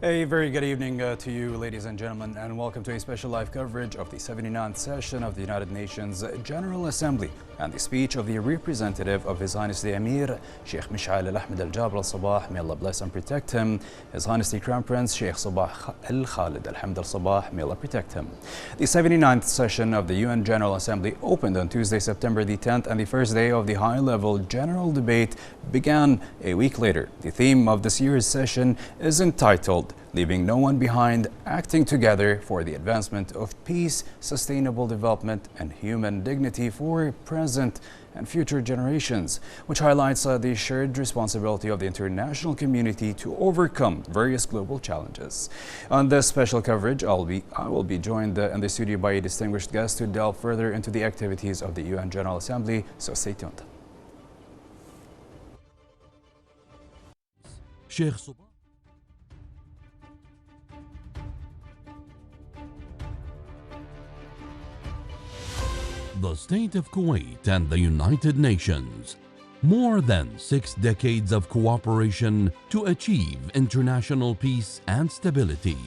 A very good evening to you, ladies and gentlemen, and welcome to a special live coverage of the 79th session of the United Nations General Assembly and the speech of the representative of His Highness the Emir, Sheikh Mish'al Al-Ahmed Al-Jaber Al-Sabah, may Allah bless and protect him, His Highness the Crown Prince, Sheikh Sabah Al-Khalid Al-Hamd Al-Sabah, may Allah protect him. The 79th session of the UN General Assembly opened on Tuesday, September the 10th, and the first day of the high-level general debate began a week later. The theme of this year's session is entitled Leaving No One Behind, Acting Together for the Advancement of Peace, Sustainable Development and Human Dignity for Present and Future Generations, which highlights the shared responsibility of the international community to overcome various global challenges. On this special coverage, I will be joined in the studio by a distinguished guest to delve further into the activities of the UN General Assembly, so stay tuned. Sheikh Sabah. The State of Kuwait and the United Nations. More than 6 decades of cooperation to achieve international peace and stability.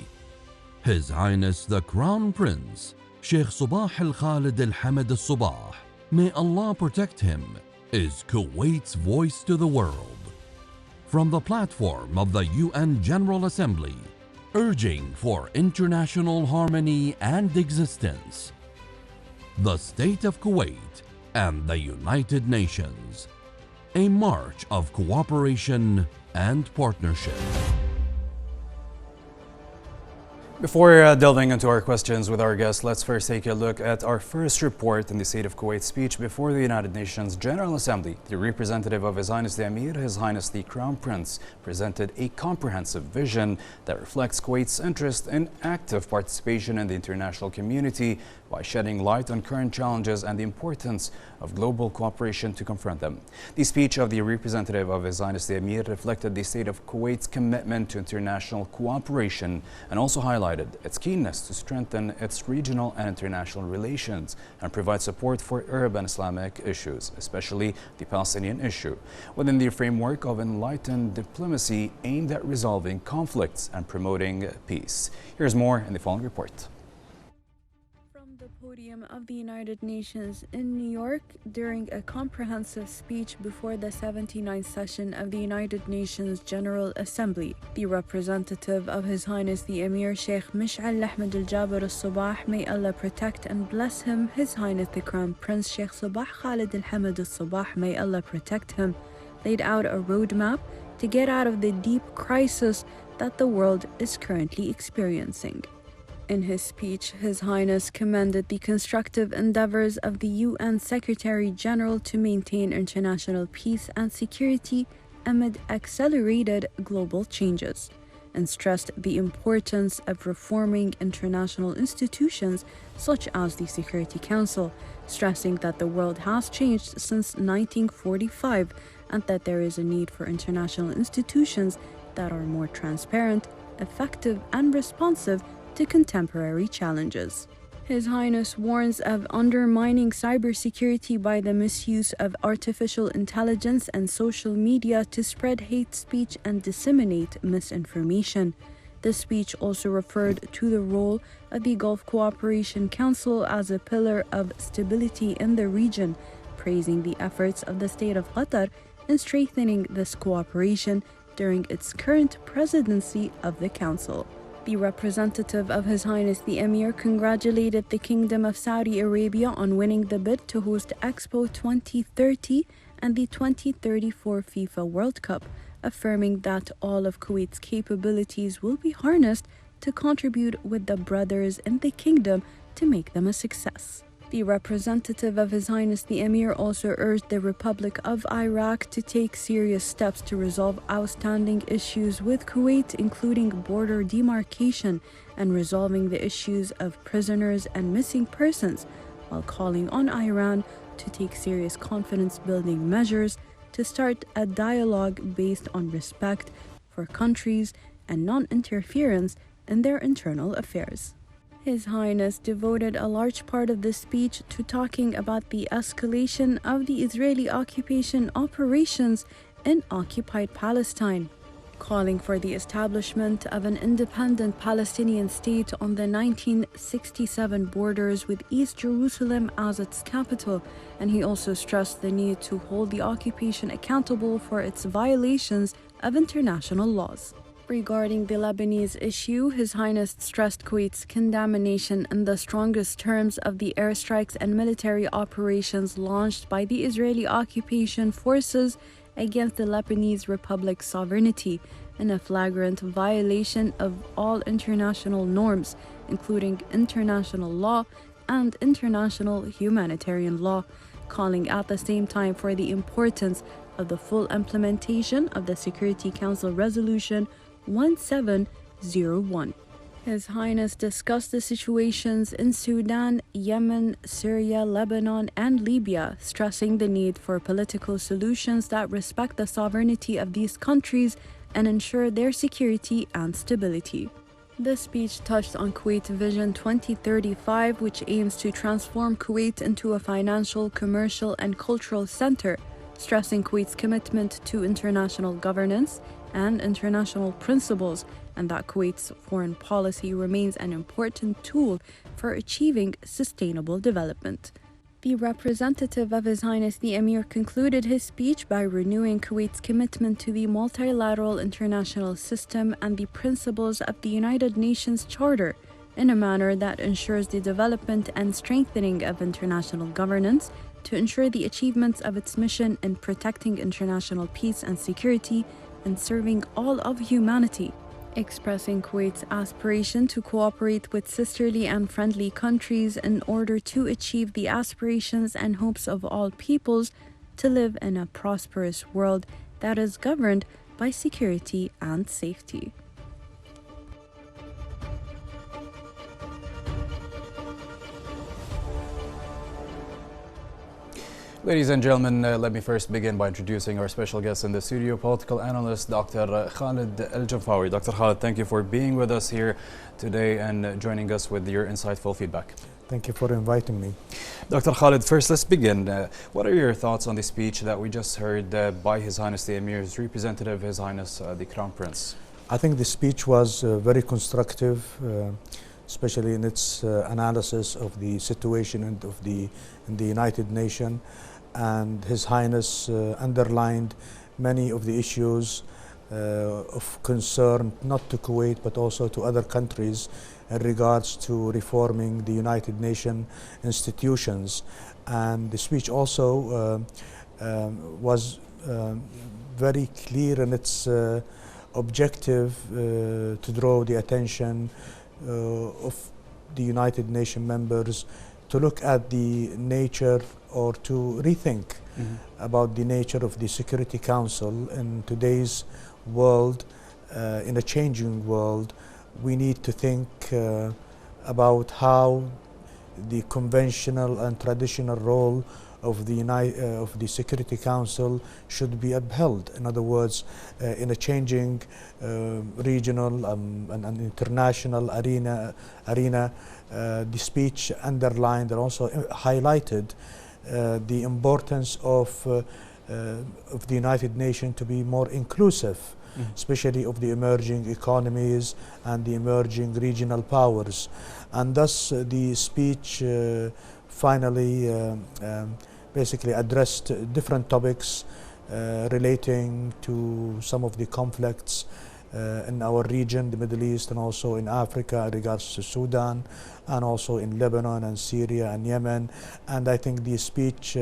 His Highness the Crown Prince, Sheikh Sabah Al-Khalid Al-Hamd Al-Sabah, may Allah protect him, is Kuwait's voice to the world. From the platform of the UN General Assembly, urging for international harmony and existence. The State of Kuwait and the United Nations, a march of cooperation and partnership. Before delving into our questions with our guests, let's first take a look at our first report in the State of Kuwait speech before the United Nations General Assembly. The representative of His Highness the Emir, His Highness the Crown Prince, presented a comprehensive vision that reflects Kuwait's interest in active participation in the international community by shedding light on current challenges and the importance of global cooperation to confront them. The speech of the representative of His Highness the Emir reflected the State of Kuwait's commitment to international cooperation and also highlighted its keenness to strengthen its regional and international relations and provide support for Arab and Islamic issues, especially the Palestinian issue, within the framework of enlightened diplomacy aimed at resolving conflicts and promoting peace. Here's more in the following report. The podium of the United Nations in New York during a comprehensive speech before the 79th session of the United Nations General Assembly. The representative of His Highness the Emir Sheikh Mish'al Al-Ahmed Al-Jaber Al-Sabah, may Allah protect and bless him, His Highness the Crown Prince Sheikh Sabah Khalid Al-Hamd Al-Sabah, may Allah protect him, laid out a roadmap to get out of the deep crisis that the world is currently experiencing. In his speech, His Highness commended the constructive endeavors of the UN Secretary-General to maintain international peace and security amid accelerated global changes, and stressed the importance of reforming international institutions such as the Security Council, stressing that the world has changed since 1945 and that there is a need for international institutions that are more transparent, effective, and responsive to contemporary challenges. His Highness warns of undermining cybersecurity by the misuse of artificial intelligence and social media to spread hate speech and disseminate misinformation. The speech also referred to the role of the Gulf Cooperation Council as a pillar of stability in the region, praising the efforts of the State of Qatar in strengthening this cooperation during its current presidency of the Council. The representative of His Highness the Emir congratulated the Kingdom of Saudi Arabia on winning the bid to host Expo 2030 and the 2034 FIFA World Cup, affirming that all of Kuwait's capabilities will be harnessed to contribute with the brothers in the kingdom to make them a success. The representative of His Highness the Emir also urged the Republic of Iraq to take serious steps to resolve outstanding issues with Kuwait, including border demarcation and resolving the issues of prisoners and missing persons, while calling on Iran to take serious confidence-building measures to start a dialogue based on respect for countries and non-interference in their internal affairs. His Highness devoted a large part of the speech to talking about the escalation of the Israeli occupation operations in occupied Palestine. calling for the establishment of an independent Palestinian state on the 1967 borders with East Jerusalem as its capital, and he also stressed the need to hold the occupation accountable for its violations of international laws. Regarding the Lebanese issue, His Highness stressed Kuwait's condemnation in the strongest terms of the airstrikes and military operations launched by the Israeli occupation forces against the Lebanese Republic's sovereignty in a flagrant violation of all international norms, including international law and international humanitarian law, calling at the same time for the importance of the full implementation of the Security Council Resolution 1701. His Highness discussed the situations in Sudan, Yemen, Syria, Lebanon, and Libya, stressing the need for political solutions that respect the sovereignty of these countries and ensure their security and stability. The speech touched on Kuwait Vision 2035, which aims to transform Kuwait into a financial, commercial, and cultural center, stressing Kuwait's commitment to international governance and international principles, and that Kuwait's foreign policy remains an important tool for achieving sustainable development. The representative of His Highness the Emir concluded his speech by renewing Kuwait's commitment to the multilateral international system and the principles of the United Nations Charter in a manner that ensures the development and strengthening of international governance to ensure the achievements of its mission in protecting international peace and security and serving all of humanity, expressing Kuwait's aspiration to cooperate with sisterly and friendly countries in order to achieve the aspirations and hopes of all peoples to live in a prosperous world that is governed by security and safety. Ladies and gentlemen, let me first begin by introducing our special guest in the studio, political analyst Dr. Khalid Al-Jafawi. Dr. Khalid, thank you for being with us here today and joining us with your insightful feedback. Thank you for inviting me. Dr. Khalid, first let's begin. What are your thoughts on the speech that we just heard by His Highness the Emir's representative, His Highness the Crown Prince? I think the speech was very constructive, especially in its analysis of the situation in the United Nations. And His Highness underlined many of the issues of concern, not to Kuwait, but also to other countries in regards to reforming the United Nations institutions. And the speech also was very clear in its objective to draw the attention of the United Nations members to look at the nature or to rethink about the nature of the Security Council in today's world. In a changing world, we need to think about how the conventional and traditional role of the Security Council should be upheld. In other words, in a changing regional and international arena, the speech underlined and also highlighted the importance of the United Nations to be more inclusive, especially of the emerging economies and the emerging regional powers. And thus the speech finally basically addressed different topics relating to some of the conflicts in our region, the Middle East, and also in Africa in regards to Sudan, and also in Lebanon and Syria and Yemen. And I think the speech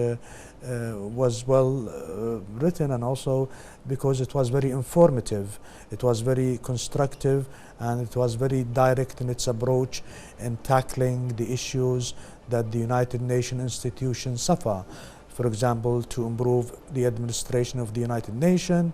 was well written, and also because it was very informative, it was very constructive, and it was very direct in its approach in tackling the issues that the United Nations institutions suffer. For example, to improve the administration of the United Nations,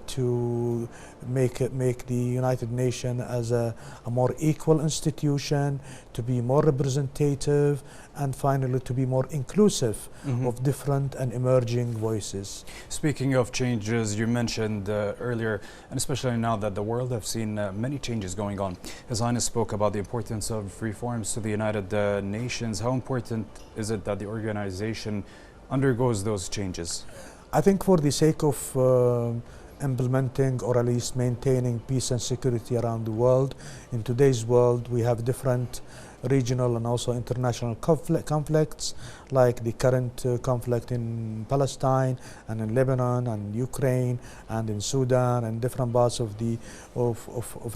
to make the United Nations as a more equal institution, to be more representative, and finally to be more inclusive of different and emerging voices. Speaking of changes, you mentioned earlier, and especially now that the world have seen many changes going on, His Highness spoke about the importance of reforms to the United Nations. How important is it that the organization undergoes those changes? I think for the sake of implementing or at least maintaining peace and security around the world. In today's world, we have different regional and also international conflicts, like the current conflict in Palestine and in Lebanon and Ukraine and in Sudan and different parts of the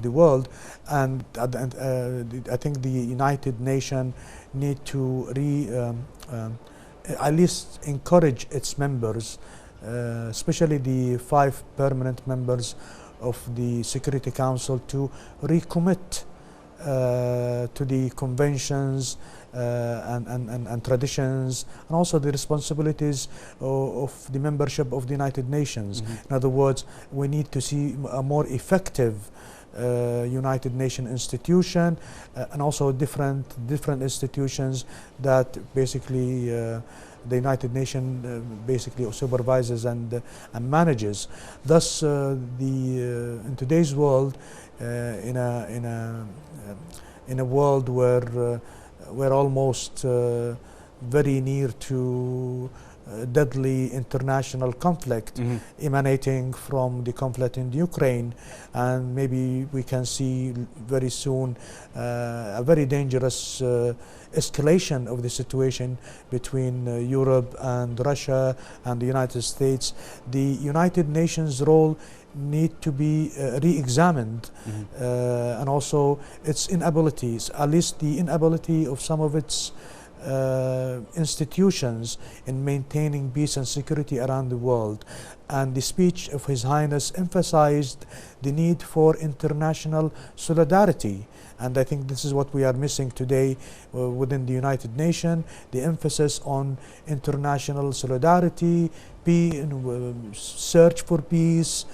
world. And I think the United Nations need to at least encourage its members, especially the 5 permanent members of the Security Council, to recommit to the conventions and traditions, and also the responsibilities of the membership of the United Nations. In other words, we need to see a more effective United Nations institution, and also different institutions that basically the United Nations basically supervises and manages. Thus, in today's world, in a world where we're almost very near to deadly international conflict emanating from the conflict in Ukraine, and maybe we can see very soon a very dangerous escalation of the situation between Europe and Russia and the United States. The United Nations role need to be re-examined, and also its inabilities, at least the inability of some of its institutions in maintaining peace and security around the world. And the speech of His Highness emphasized the need for international solidarity. And I think this is what we are missing today within the United Nations, the emphasis on international solidarity, search for peace,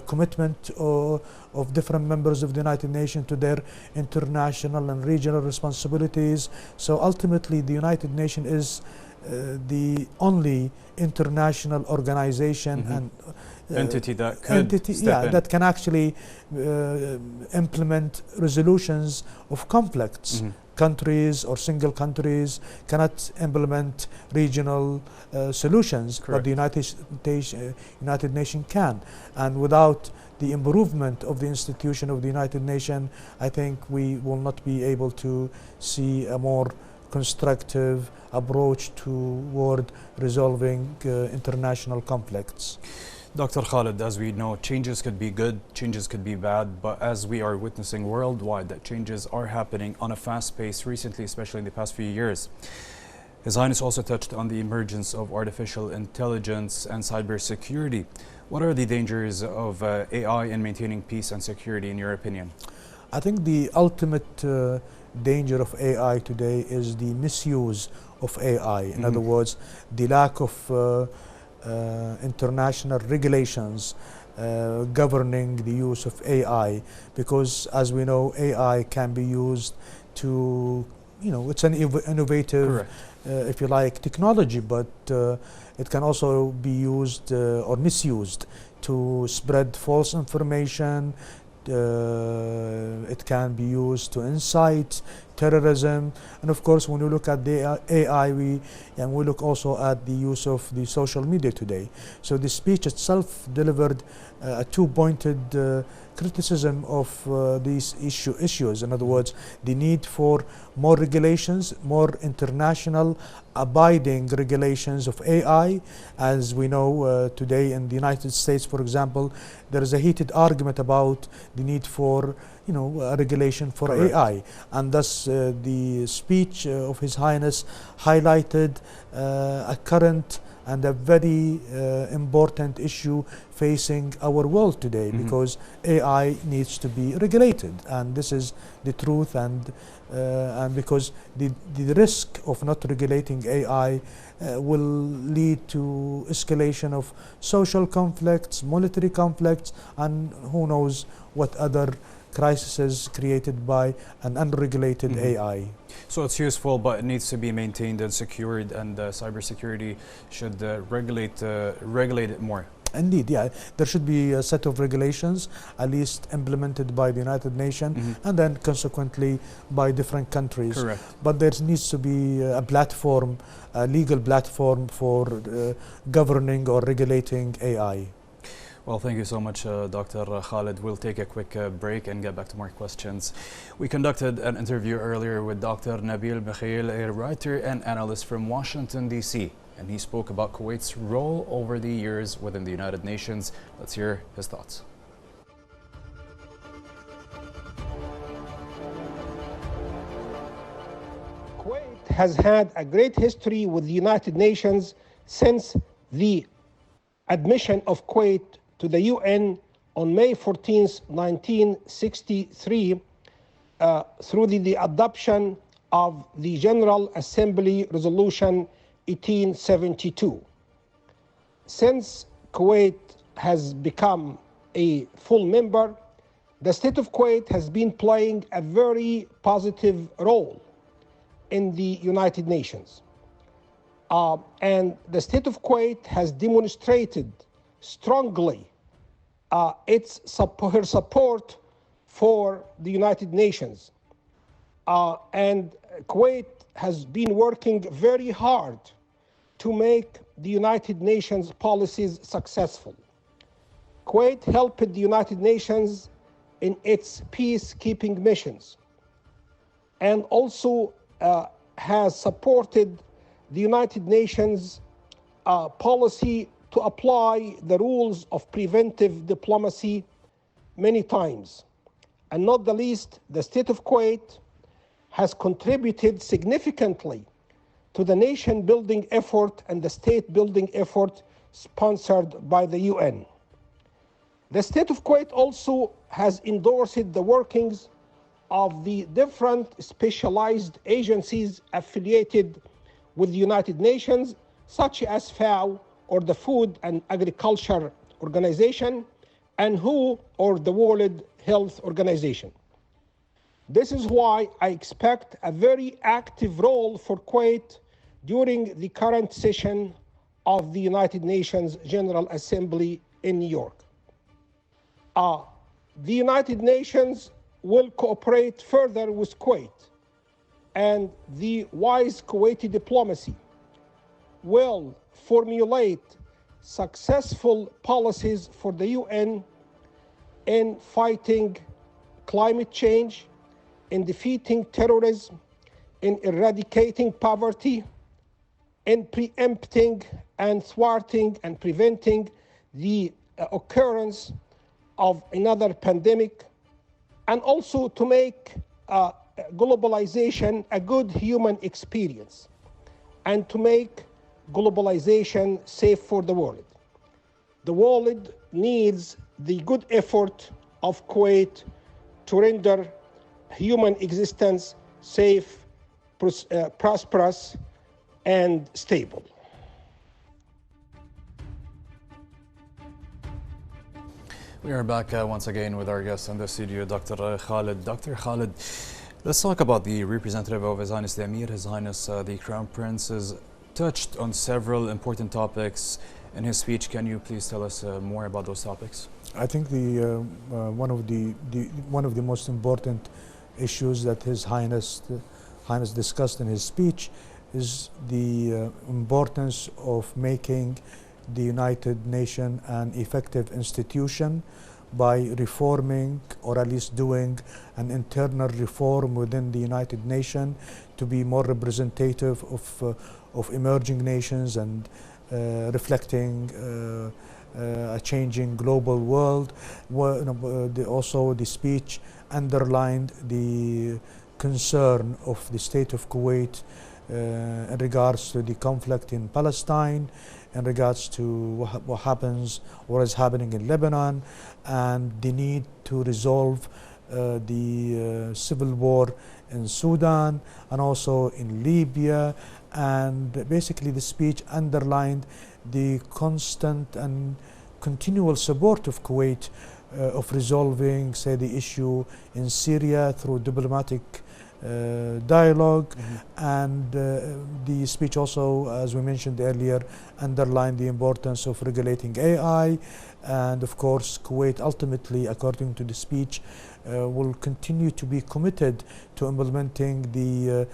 commitment of different members of the United Nations to their international and regional responsibilities. So ultimately, the United Nations is the only international organization and entity that could that can actually implement resolutions of conflicts. Countries or single countries cannot implement regional solutions, but the United Nations can. And without the improvement of the institution of the United Nations, I think we will not be able to see a more constructive approach toward resolving international conflicts. Dr. Khalid, as we know, changes could be good, changes could be bad, but as we are witnessing worldwide, that changes are happening on a fast pace recently, especially in the past few years. His Highness also touched on the emergence of artificial intelligence and cybersecurity. What are the dangers of AI in maintaining peace and security, in your opinion? I think the ultimate danger of AI today is the misuse of AI. In other words, the lack of international regulations governing the use of AI, because as we know, AI can be used to, it's an innovative, if you like, technology, but it can also be used or misused to spread false information. It can be used to incite terrorism, and of course, when we look at the AI, we look also at the use of the social media today. So the speech itself delivered a two-pointed criticism of these issues. In other words, the need for more regulations, more international abiding regulations of AI. As we know today in the United States, for example, there is a heated argument about the need for a regulation for AI, and thus the speech of His Highness highlighted a current and a very important issue facing our world today, because AI needs to be regulated, and this is the truth, and because the risk of not regulating AI will lead to escalation of social conflicts, military conflicts, and who knows what other crises created by an unregulated AI. So it's useful, but it needs to be maintained and secured, and cybersecurity should regulate it more. Indeed, yeah. There should be a set of regulations, at least implemented by the United Nations, and then consequently by different countries. Correct. But there needs to be a platform, a legal platform for governing or regulating AI. Well, thank you so much, Dr. Khalid. We'll take a quick break and get back to more questions. We conducted an interview earlier with Dr. Nabil Mikhail, a writer and analyst from Washington, D.C., and he spoke about Kuwait's role over the years within the United Nations. Let's hear his thoughts. Kuwait has had a great history with the United Nations since the admission of Kuwait to the UN on May 14, 1963, through the adoption of the General Assembly Resolution 1872. Since Kuwait has become a full member, the state of Kuwait has been playing a very positive role in the United Nations. And the state of Kuwait has demonstrated strongly her support for the United Nations. And Kuwait has been working very hard to make the United Nations policies successful. Kuwait helped the United Nations in its peacekeeping missions, and also has supported the United Nations policy to apply the rules of preventive diplomacy many times. And not the least, the state of Kuwait has contributed significantly to the nation building effort and the state building effort sponsored by the UN. The state of Kuwait also has endorsed the workings of the different specialized agencies affiliated with the United Nations, such as FAO, or the Food and Agriculture Organization, and WHO, or the World Health Organization. This is why I expect a very active role for Kuwait during the current session of the United Nations General Assembly in New York. The United Nations will cooperate further with Kuwait, and the wise Kuwaiti diplomacy will formulate successful policies for the UN in fighting climate change, in defeating terrorism, in eradicating poverty, in preempting and thwarting and preventing the occurrence of another pandemic, and also to make globalization a good human experience, and to make globalization safe for the world. The world needs the good effort of Kuwait to render human existence safe, prosperous, and stable. We are back once again with our guest in the studio, Dr. Khalid. Dr. Khalid, let's talk about the representative of His Highness the Emir. His Highness the Crown Prince has touched on several important topics in his speech. Can you please tell us more about those topics? I think one of the most important issues that His Highness discussed in his speech is the importance of making the United Nations an effective institution by reforming, or at least doing an internal reform within the United Nations to be more representative of emerging nations and reflecting a changing global world. Also, the speech underlined the concern of the state of Kuwait in regards to the conflict in Palestine, in regards to what is happening in Lebanon, and the need to resolve the civil war in Sudan and also in Libya. And basically the speech underlined the constant and continual support of Kuwait of resolving, say, the issue in Syria through diplomatic dialogue. And the speech also, as we mentioned earlier, underlined the importance of regulating AI. And of course, Kuwait ultimately, according to the speech, will continue to be committed to implementing the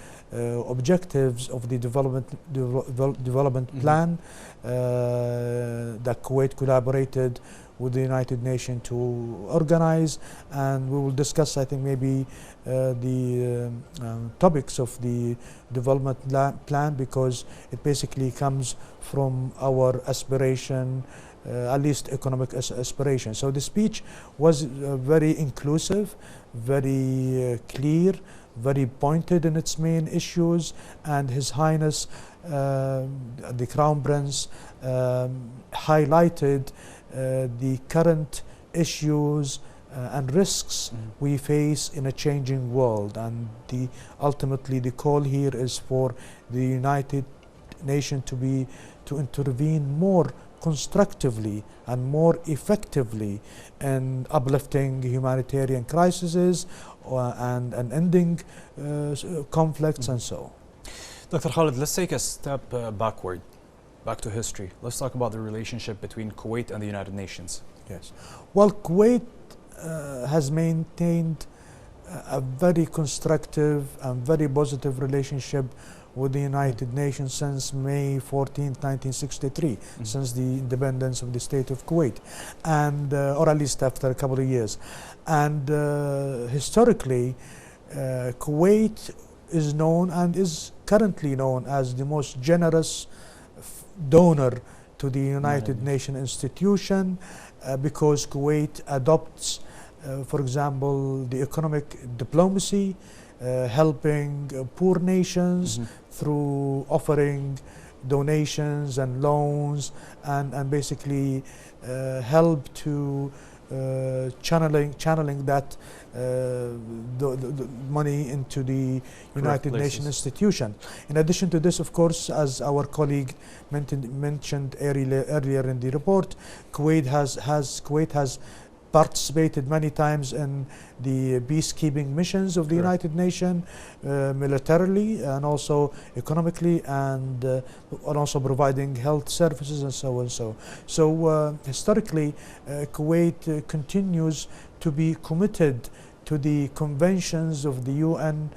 objectives of the development plan that Kuwait collaborated with the United Nations to organize, and we will discuss, I think, maybe the topics of the development plan, because it basically comes from our aspiration, at least economic aspiration. So the speech was very inclusive, very clear, very pointed in its main issues, and His Highness the Crown Prince highlighted the current issues and risks we face in a changing world, and ultimately the call here is for the United Nations to intervene more constructively and more effectively in uplifting humanitarian crises and ending conflicts and so. Dr. Khalid, let's take a step backward, back to history. Let's talk about the relationship between Kuwait and the United Nations. Yes. Well, Kuwait has maintained a very constructive and very positive relationship with the United Nations since May 14, 1963, since the independence of the state of Kuwait, and or at least after a couple of years. And historically, Kuwait is known and is currently known as the most generous donor to the United Nations institution, because Kuwait adopts, for example, the economic diplomacy, helping poor nations through offering donations and loans, and basically help to channeling that the money into the United Nations institution. In addition to this, of course, as our colleague mentioned earlier in the report, Kuwait has participated many times in the peacekeeping missions of the United Nations, militarily and also economically, and also providing health services and so on. So historically, Kuwait continues to be committed to the conventions of the UN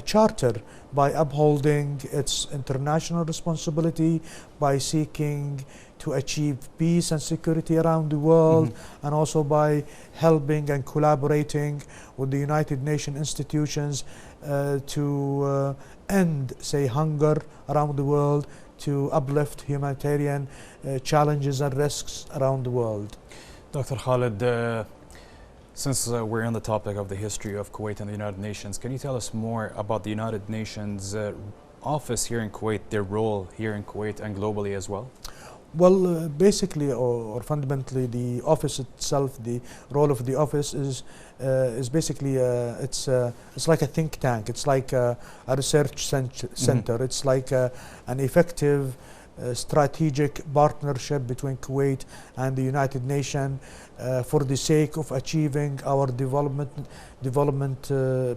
Charter by upholding its international responsibility, by seeking to achieve peace and security around the world, and also by helping and collaborating with the United Nations institutions to end, say, hunger around the world, to uplift humanitarian challenges and risks around the world. Dr. Khalid, since we're on the topic of the history of Kuwait and the United Nations, can you tell us more about the United Nations office here in Kuwait, their role here in Kuwait and globally as well? Well, basically, or fundamentally, the office itself, the role of the office is basically it's like a think tank. It's like a research center. It's like an effective strategic partnership between Kuwait and the United Nations for the sake of achieving our development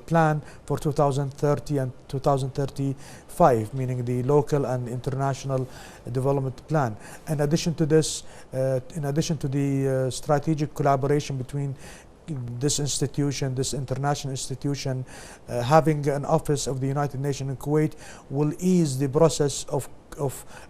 plan for 2030 and 2035, meaning the local and international development plan. In addition to this, in addition to the strategic collaboration between this institution, this international institution, having an office of the United Nations in Kuwait will ease the process of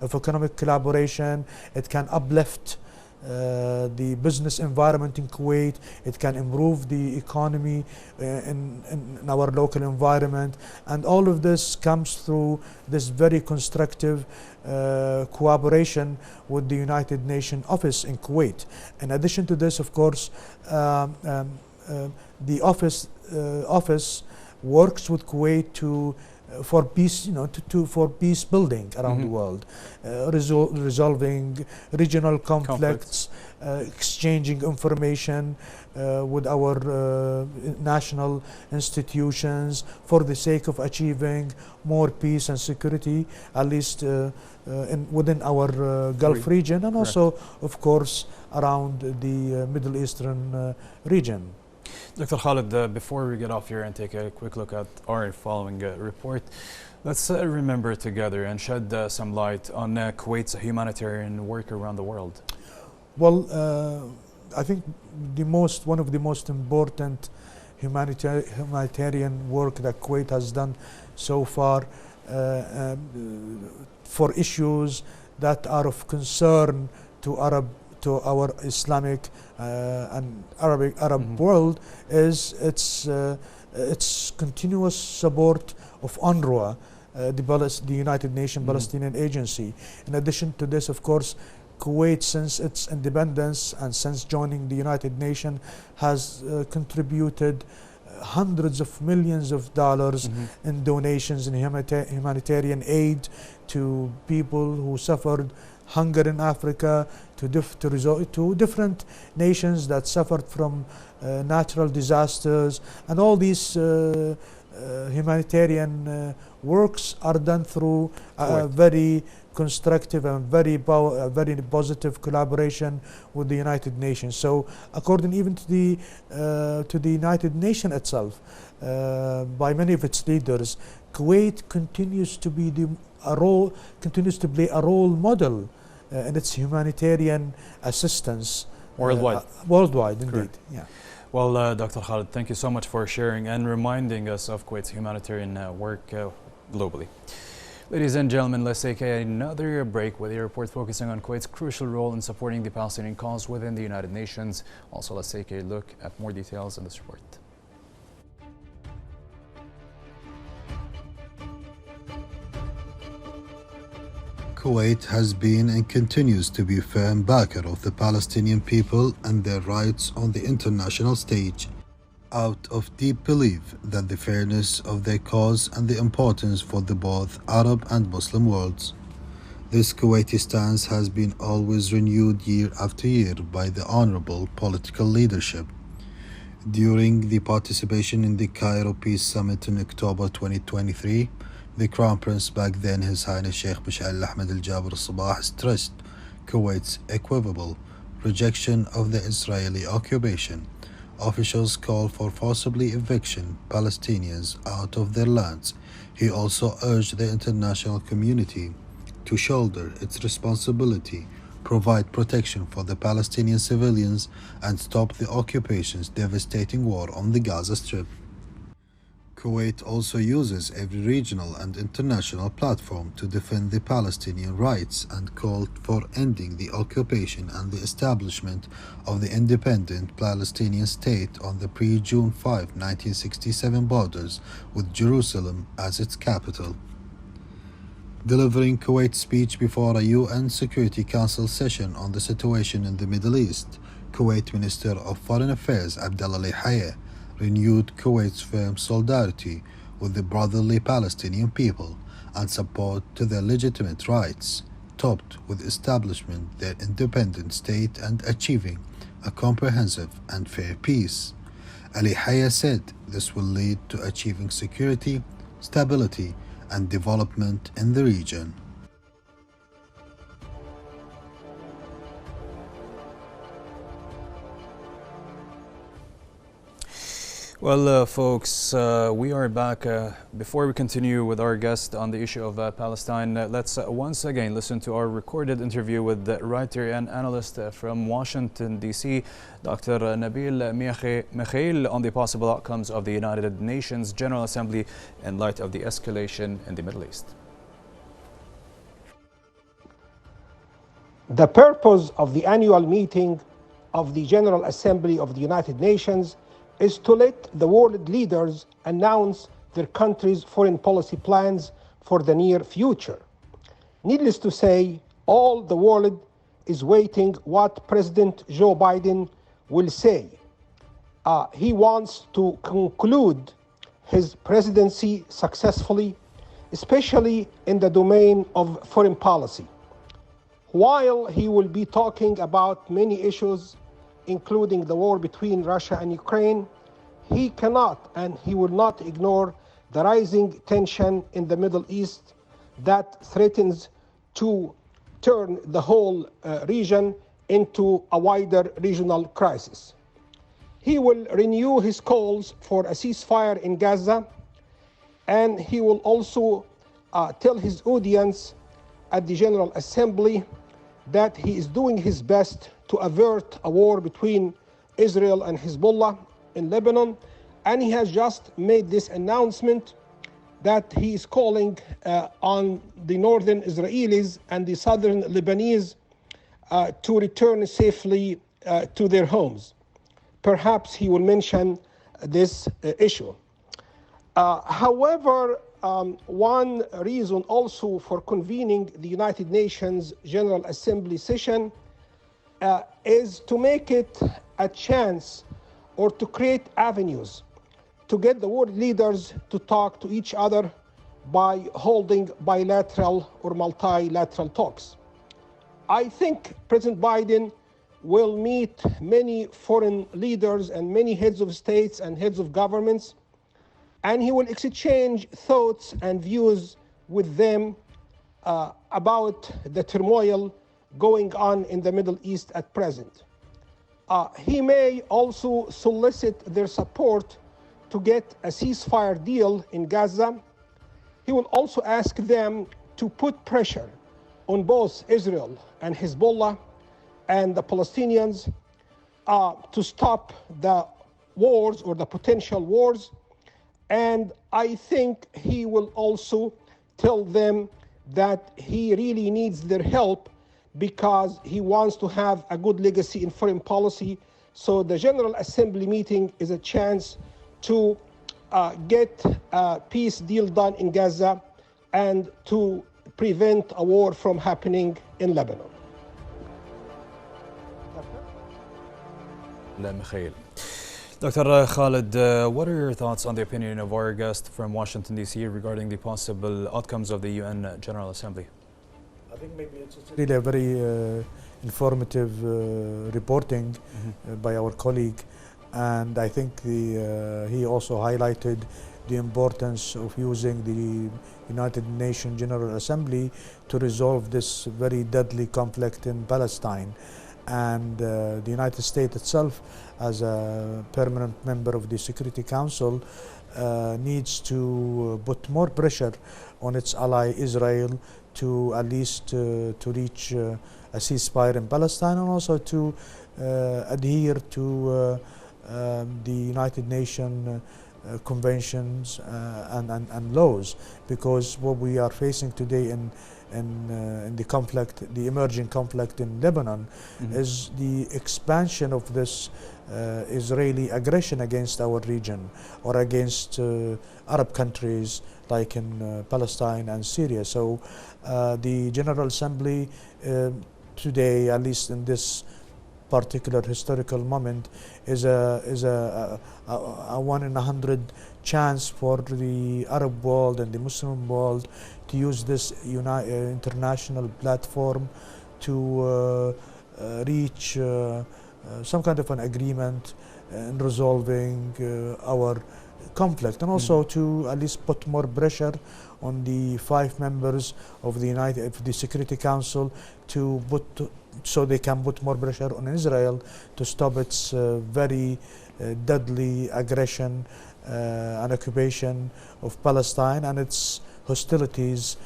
economic collaboration. It can uplift the business environment in Kuwait. It can improve the economy in our local environment, and all of this comes through this very constructive cooperation with the United Nations office in Kuwait. In addition to this, of course, the office works with Kuwait for peace, for peace building around the world, resolving regional conflicts, exchanging information with our national institutions for the sake of achieving more peace and security, at least within our Gulf region, and also, of course, around the Middle Eastern region. Dr. Khalid, before we get off here and take a quick look at our following report, let's remember together and shed some light on Kuwait's humanitarian work around the world. Well, I think one of the most important humanitarian work that Kuwait has done so far for issues that are of concern to to our Islamic and Arab world is its continuous support of UNRWA, the United Nations Palestinian Agency. In addition to this, of course, Kuwait, since its independence and since joining the United Nations, has contributed hundreds of millions of dollars in donations and humanitarian aid to people who suffered hunger in Africa, to different nations that suffered from natural disasters. And all these humanitarian works are done through very constructive and very positive collaboration with the United Nations. So, according even to the United Nations itself, by many of its leaders, Kuwait continues to play a role model in its humanitarian assistance worldwide, indeed. Yeah. Well, Dr. Khalid, thank you so much for sharing and reminding us of Kuwait's humanitarian work globally. Ladies and gentlemen, let's take another break with a report focusing on Kuwait's crucial role in supporting the Palestinian cause within the United Nations. Also, let's take a look at more details in this report. Kuwait has been and continues to be a firm backer of the Palestinian people and their rights on the international stage, out of deep belief that the fairness of their cause and the importance for the both Arab and Muslim worlds. This Kuwaiti stance has been always renewed year after year by the honorable political leadership. During the participation in the Cairo Peace Summit in October 2023, the Crown Prince, back then His Highness Sheikh Mash'al Ahmed Al Jaber Al Sabah, stressed Kuwait's equivocal rejection of the Israeli occupation. Officials called for forcibly eviction Palestinians out of their lands. He also urged the international community to shoulder its responsibility, provide protection for the Palestinian civilians, and stop the occupation's devastating war on the Gaza Strip. Kuwait also uses every regional and international platform to defend the Palestinian rights and called for ending the occupation and the establishment of the independent Palestinian state on the pre-June 5, 1967 borders with Jerusalem as its capital. Delivering Kuwait's speech before a UN Security Council session on the situation in the Middle East, Kuwait Minister of Foreign Affairs Abdallah Al-Hayya renewed Kuwait's firm solidarity with the brotherly Palestinian people and support to their legitimate rights, topped with establishment their independent state and achieving a comprehensive and fair peace. Al-Hayya said this will lead to achieving security, stability, and development in the region. Well, folks, we are back. Before we continue with our guest on the issue of Palestine, let's once again listen to our recorded interview with the writer and analyst from Washington, D.C., Dr. Nabil Mikhail, on the possible outcomes of the United Nations General Assembly in light of the escalation in the Middle East. The purpose of the annual meeting of the General Assembly of the United Nations is to let the world leaders announce their country's foreign policy plans for the near future. Needless to say, all the world is waiting what President Joe Biden will say. He wants to conclude his presidency successfully, especially in the domain of foreign policy. While he will be talking about many issues, including the war between Russia and Ukraine, he cannot and he will not ignore the rising tension in the Middle East that threatens to turn the whole region into a wider regional crisis. He will renew his calls for a ceasefire in Gaza, and he will also tell his audience at the General Assembly that he is doing his best to avert a war between Israel and Hezbollah in Lebanon, and he has just made this announcement that he is calling on the northern Israelis and the southern Lebanese to return safely to their homes. Perhaps he will mention this issue. However, one reason also for convening the United Nations General Assembly session is to make it a chance or to create avenues to get the world leaders to talk to each other by holding bilateral or multilateral talks. I think President Biden will meet many foreign leaders and many heads of states and heads of governments, and he will exchange thoughts and views with them about the turmoil going on in the Middle East at present. He may also solicit their support to get a ceasefire deal in Gaza. He will also ask them to put pressure on both Israel and Hezbollah and the Palestinians to stop the wars or the potential wars. And I think he will also tell them that he really needs their help because he wants to have a good legacy in foreign policy. So the General Assembly meeting is a chance to get a peace deal done in Gaza and to prevent a war from happening in Lebanon. Dr. Khalid, what are your thoughts on the opinion of our guest from Washington, D.C. regarding the possible outcomes of the UN General Assembly? I think maybe it's really a very informative reporting by our colleague, and I think he also highlighted the importance of using the United Nations General Assembly to resolve this very deadly conflict in Palestine. And the United States itself, as a permanent member of the Security Council, needs to put more pressure on its ally Israel to at least to reach a ceasefire in Palestine, and also to adhere to the United Nations conventions and laws, because what we are facing today in the conflict, the emerging conflict in Lebanon, is the expansion of this Israeli aggression against our region or against Arab countries like in Palestine and Syria. So the General Assembly today, at least in this particular historical moment, is a 1 in 100 chance for the Arab world and the Muslim world to use this international platform to reach some kind of an agreement in resolving our conflict, and also to at least put more pressure on the 5 members of the Security Council so they can put more pressure on Israel to stop its very deadly aggression and occupation of Palestine and its hostilities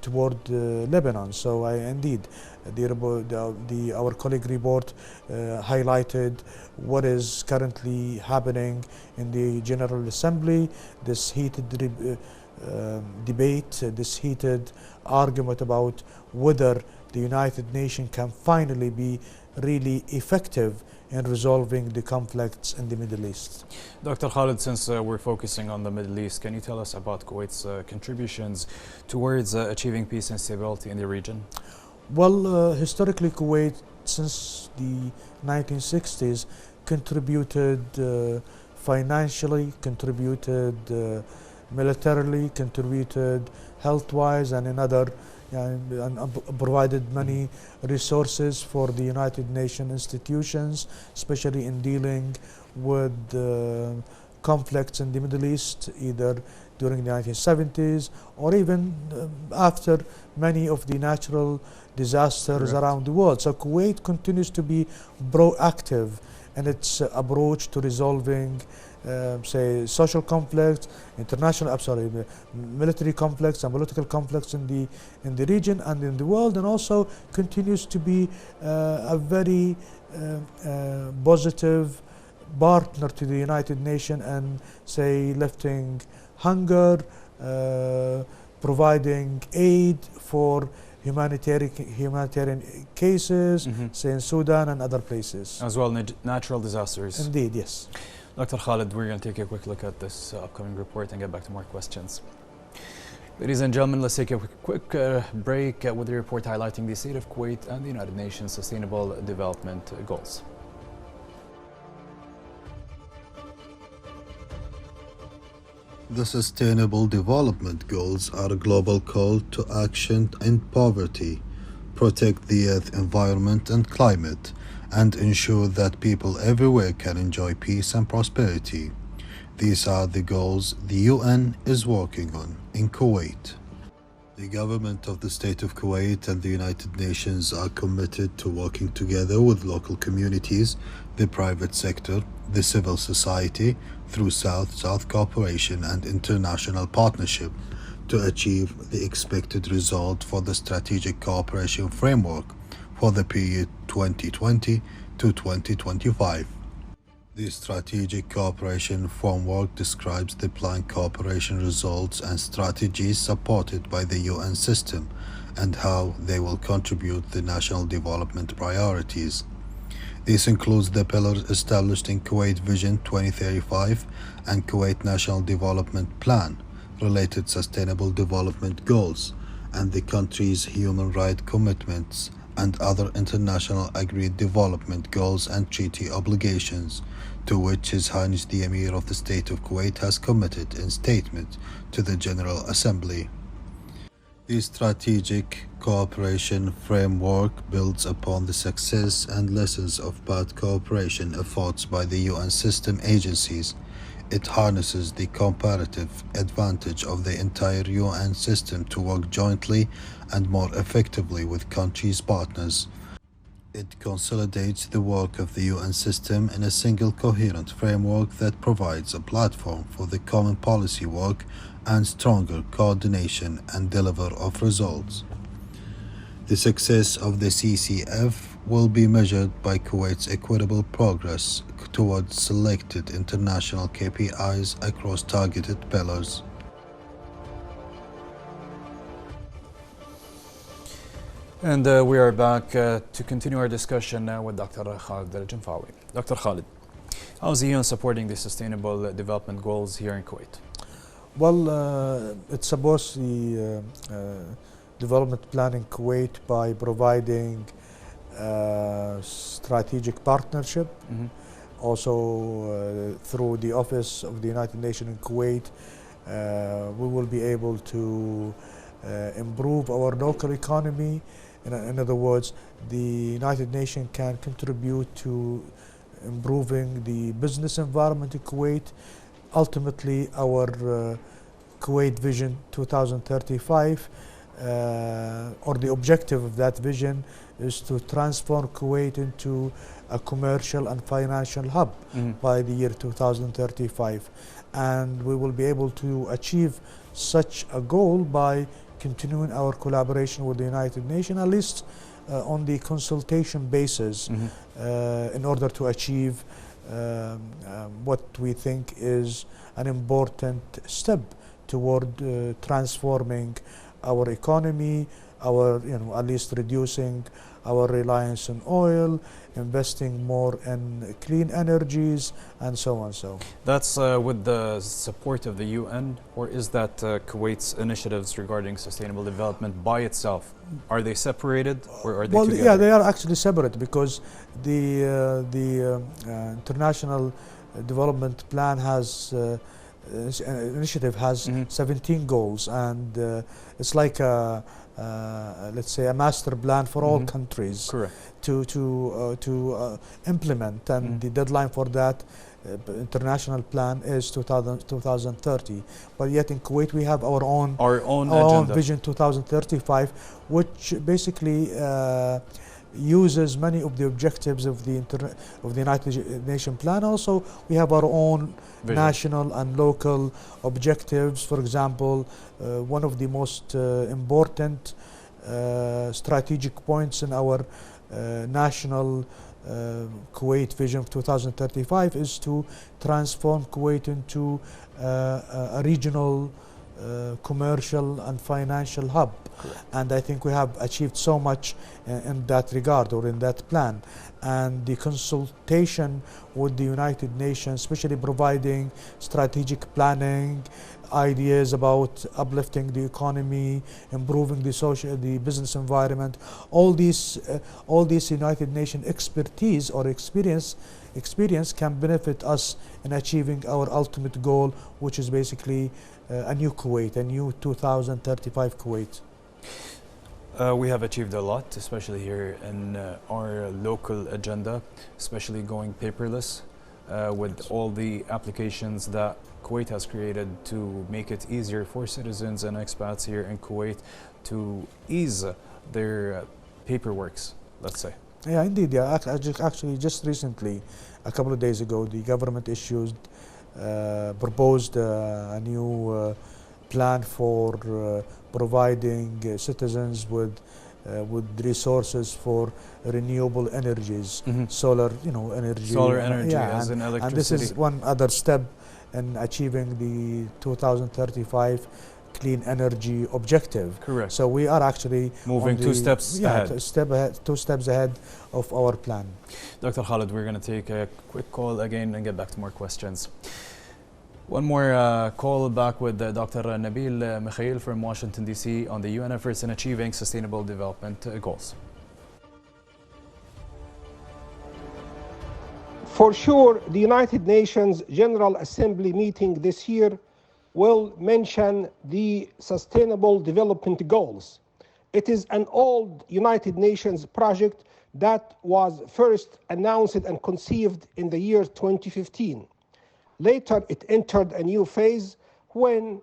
toward Lebanon. So indeed, our colleague report highlighted what is currently happening in the General Assembly, this heated debate, this heated argument about whether the United Nations can finally be really effective in resolving the conflicts in the Middle East. Dr. Khalid, since we're focusing on the Middle East, can you tell us about Kuwait's contributions towards achieving peace and stability in the region? Well, historically, Kuwait, since the 1960s, contributed financially, contributed militarily, contributed health-wise, and in other and provided many resources for the United Nations institutions, especially in dealing with conflicts in the Middle East, either during the 1970s or even after many of the natural disasters around the world. So Kuwait continues to be proactive in its approach to resolving say social conflicts, military conflicts and political conflicts in the region and in the world, and also continues to be a very positive partner to the United Nations and say lifting hunger, providing aid for humanitarian cases, say in Sudan and other places. As well, natural disasters. Indeed, yes. Dr. Khalid, we're going to take a quick look at this upcoming report and get back to more questions. Ladies and gentlemen, let's take a quick break with the report highlighting the state of Kuwait and the United Nations Sustainable Development Goals. The Sustainable Development Goals are a global call to action to end poverty, protect the earth, environment and climate, and ensure that people everywhere can enjoy peace and prosperity. These are the goals the UN is working on in Kuwait. The government of the state of Kuwait and the United Nations are committed to working together with local communities, the private sector, the civil society, through South-South cooperation and international partnership to achieve the expected result for the Strategic Cooperation Framework for the period 2020 to 2025. The Strategic Cooperation Framework describes the planned cooperation results and strategies supported by the UN system and how they will contribute to national development priorities. This includes the pillars established in Kuwait Vision 2035 and Kuwait National Development Plan, related Sustainable Development Goals, and the country's human rights commitments and other international agreed development goals and treaty obligations, to which His Highness the Emir of the State of Kuwait has committed in statement to the General Assembly. The Strategic Cooperation Framework builds upon the success and lessons of past cooperation efforts by the UN system agencies. It harnesses the comparative advantage of the entire UN system to work jointly and more effectively with countries' partners. It consolidates the work of the UN system in a single coherent framework that provides a platform for the common policy work and stronger coordination and delivery of results. The success of the CCF will be measured by Kuwait's equitable progress towards selected international KPIs across targeted pillars. And we are back to continue our discussion now with Dr. Khalid Al-Janfawi. Dr. Khalid, how is the UN supporting the Sustainable Development Goals here in Kuwait? Well, it supports the development plan in Kuwait by providing strategic partnership. Also, through the Office of the United Nations in Kuwait, we will be able to improve our local economy. In other words, the United Nations can contribute to improving the business environment in Kuwait. Ultimately, our Kuwait Vision 2035, or the objective of that vision, is to transform Kuwait into a commercial and financial hub by the year 2035. And we will be able to achieve such a goal by continuing our collaboration with the United Nations, at least on the consultation basis, in order to achieve what we think is an important step toward transforming our economy, at least reducing our reliance on oil, investing more in clean energies, and so on. So that's with the support of the UN, or is that Kuwait's initiatives regarding sustainable development by itself? Are they separated, or are they together? Yeah, they are actually separate, because the International Development Plan has initiative has 17 goals, and it's like let's say a master plan for all countries. Correct. to implement, and the deadline for that international plan is 2030. But yet in Kuwait we have our own agenda. Vision 2035, which basically uses many of the objectives of the United Nations plan. Also, we have our own vision, national and local objectives. For example, one of the most important strategic points in our national Kuwait Vision of 2035 is to transform Kuwait into a regional commercial and financial hub. Correct. And I think we have achieved so much in that regard, or in that plan. And the consultation with the United Nations, especially providing strategic planning, ideas about uplifting the economy, improving the business environment, all these United Nations expertise or experience can benefit us in achieving our ultimate goal, which is basically a new Kuwait, a new 2035 Kuwait. We have achieved a lot, especially here in our local agenda, especially going paperless with all the applications that Kuwait has created to make it easier for citizens and expats here in Kuwait to ease their paperworks, let's say. Yeah, indeed. Yeah, actually, just recently, a couple of days ago, the government proposed a new plan for providing citizens with resources for renewable energies, solar, energy. Solar energy as in electricity. And this is one other step in achieving the 2035 clean energy objective. Correct. So we are actually moving two steps ahead. Two steps ahead of our plan. Dr. Khalid, we're going to take a quick call again and get back to more questions. One more call back with Dr. Nabil Mikhail from Washington, D.C. on the UN efforts in achieving sustainable development goals. For sure, the United Nations General Assembly meeting this year will mention the Sustainable Development Goals. It is an old United Nations project that was first announced and conceived in the year 2015. Later, it entered a new phase when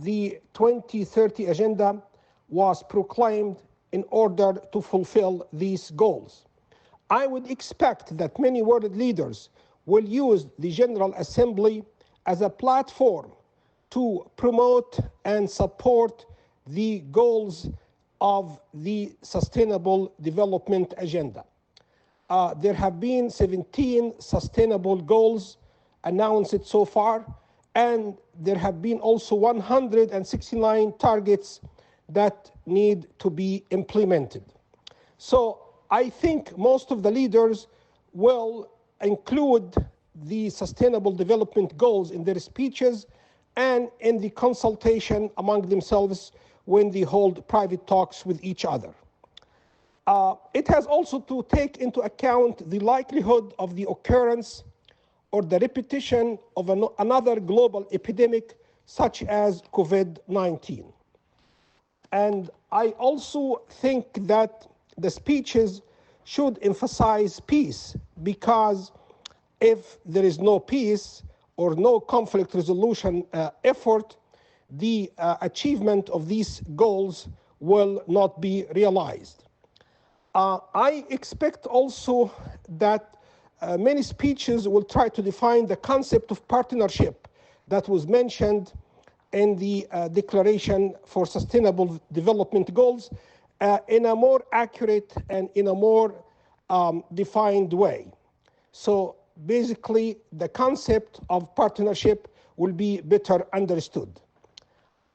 the 2030 Agenda was proclaimed in order to fulfill these goals. I would expect that many world leaders will use the General Assembly as a platform to promote and support the goals of the Sustainable Development Agenda. There have been 17 sustainable goals announced so far, and there have been also 169 targets that need to be implemented. So I think most of the leaders will include the Sustainable Development Goals in their speeches and in the consultation among themselves when they hold private talks with each other. It has also to take into account the likelihood of the occurrence or the repetition of another global epidemic such as COVID-19. And I also think that the speeches should emphasize peace, because if there is no peace or no conflict resolution effort, the achievement of these goals will not be realized. I expect also that many speeches will try to define the concept of partnership that was mentioned in the Declaration for Sustainable Development Goals in a more accurate and in a more defined way. So basically, the concept of partnership will be better understood.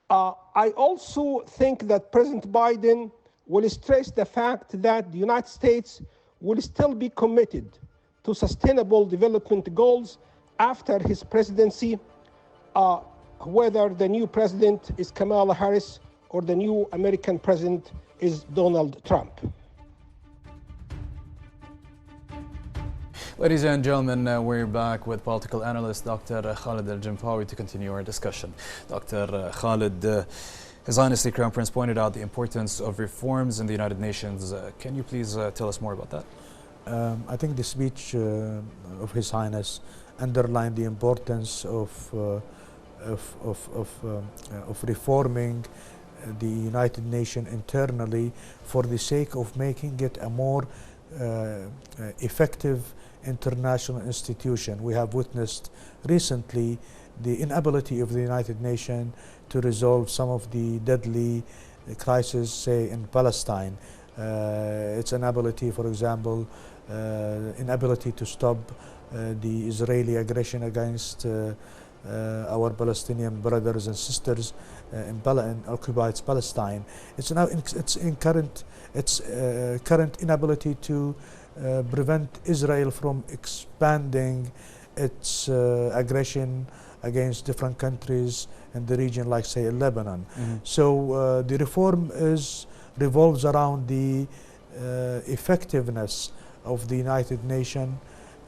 I also think that President Biden will stress the fact that the United States will still be committed to sustainable development goals after his presidency, whether the new president is Kamala Harris or the new American president is Donald Trump. Ladies and gentlemen, we're back with political analyst Dr. Khalid Al-Janfawi to continue our discussion. Dr. Khalid, His Highness the Crown Prince pointed out the importance of reforms in the United Nations. Can you please tell us more about that? I think the speech of His Highness underlined the importance of reforming the United Nations internally for the sake of making it a more effective international institution. We have witnessed recently the inability of the United Nations to resolve some of the deadly crises, say in Palestine. Its inability, for example, inability to stop the Israeli aggression against our Palestinian brothers and sisters in occupied Palestine. It's now current inability to prevent Israel from expanding its aggression against different countries in the region, like say Lebanon. So the reform revolves around the effectiveness of the United Nations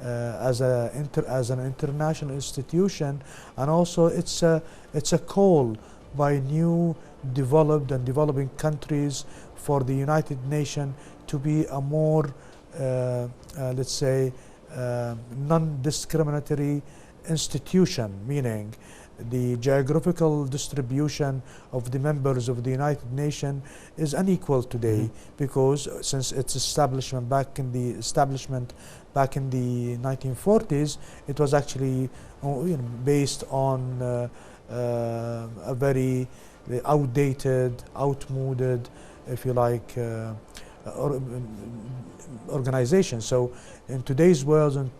as an international institution, and also it's a call by new developed and developing countries for the United Nations to be a more let's say non-discriminatory institution, meaning the geographical distribution of the members of the United Nations is unequal today, because since its establishment back in the 1940s, it was actually based on a very outdated, outmoded, if you like, organization. So in today's world, in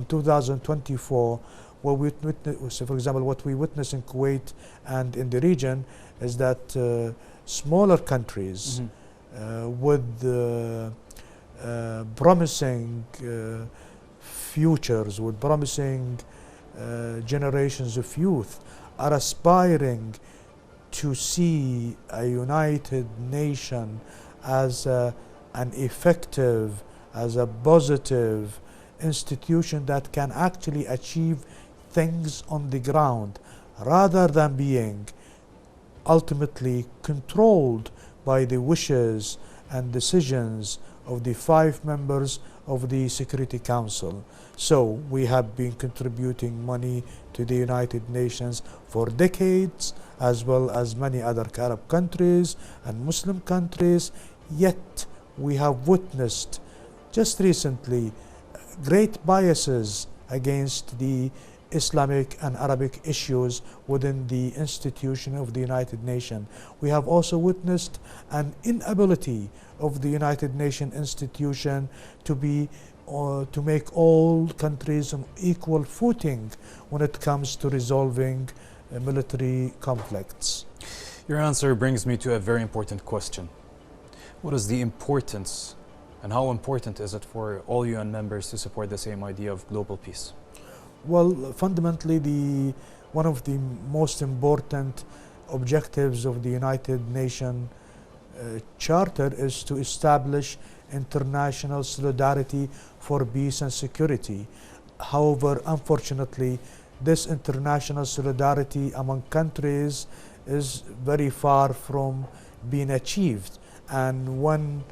2024, what we witness, for example, what we witness in Kuwait and in the region is that smaller countries with promising futures, with promising generations of youth, are aspiring to see a United Nation as an effective, as a positive institution that can actually achieve things on the ground, rather than being ultimately controlled by the wishes and decisions of the 5 members of the Security Council. So we have been contributing money to the United Nations for decades, as well as many other Arab countries and Muslim countries, yet we have witnessed just recently great biases against the Islamic and Arabic issues within the institution of the United Nations. We have also witnessed an inability of the United Nations institution to make all countries on equal footing when it comes to resolving military conflicts. Your answer brings me to a very important question. What is the importance, and how important is it for all UN members to support the same idea of global peace? Well, fundamentally, one of the most important objectives of the United Nations Charter is to establish international solidarity for peace and security. However, unfortunately, this international solidarity among countries is very far from being achieved. And one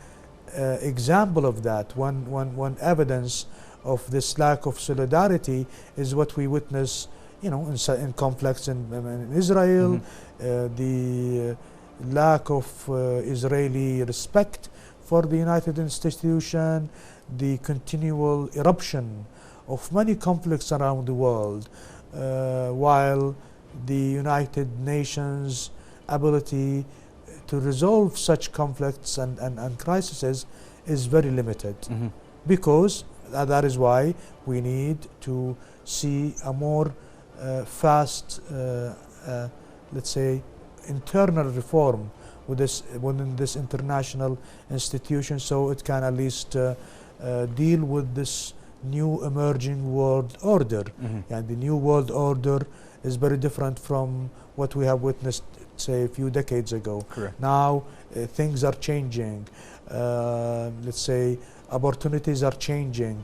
example of that, one evidence of this lack of solidarity is what we witness, in conflicts in Israel, the lack of Israeli respect for the United institution, the continual eruption of many conflicts around the world, while the United Nations ability to resolve such conflicts and crises is very limited, because that is why we need to see a more fast, let's say, internal reform within this international institution, so it can at least deal with this new emerging world order. And the new world order is very different from what we have witnessed, say, a few decades ago. Correct. Now things are changing. Let's say opportunities are changing,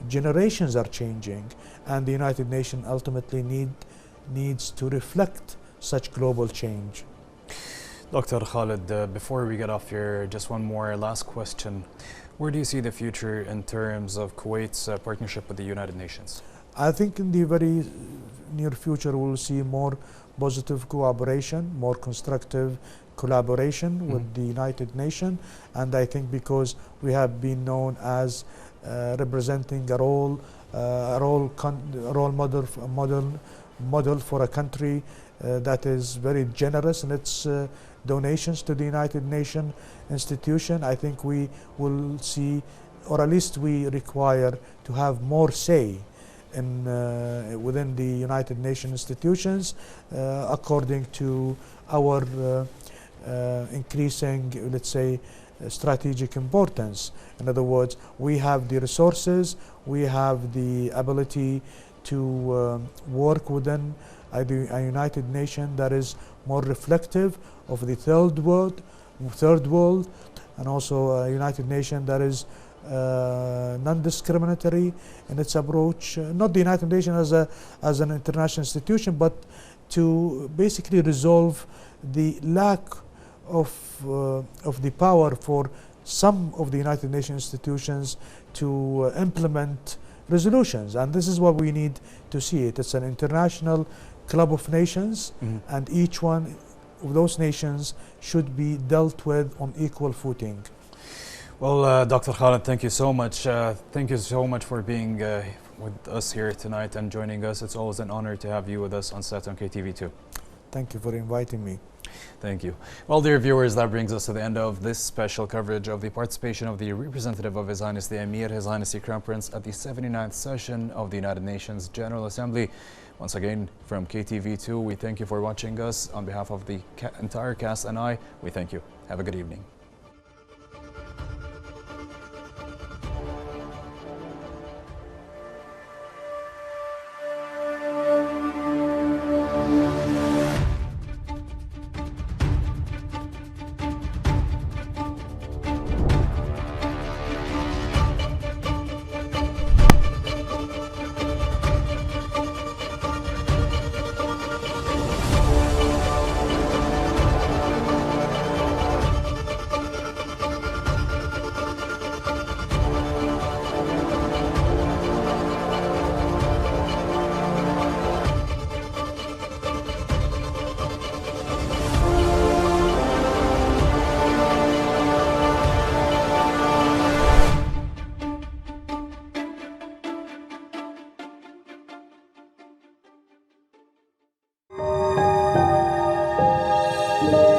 generations are changing, and the United Nations ultimately needs to reflect such global change. Dr. Khalid, before we get off here, just one more last question. Where do you see the future in terms of Kuwait's partnership with the United Nations? I think in the very near future we'll see more positive cooperation, more constructive collaboration with the United Nations, and I think because we have been known as representing a role model for a country that is very generous in its donations to the United Nations institution, I think we will see, or at least we require to have more say within the United Nations institutions according to our increasing, let's say, strategic importance. In other words, we have the resources, we have the ability to work within a United Nations that is more reflective of the third world, and also a United Nations that is non-discriminatory in its approach. Not the United Nations as an international institution, but to basically resolve the lack of the power for some of the United Nations institutions to implement resolutions. And this is what we need to see it. It's an international club of nations, and each one of those nations should be dealt with on equal footing. Well, Dr. Khaled, thank you so much. Thank you so much for being with us here tonight and joining us. It's always an honor to have you with us on set on KTV2. Thank you for inviting me. Thank you. Well, dear viewers, that brings us to the end of this special coverage of the participation of the representative of His Highness the Emir, His Highness the Crown Prince, at the 79th session of the United Nations General Assembly. Once again, from KTV2, we thank you for watching us. On behalf of the entire cast and I, we thank you. Have a good evening.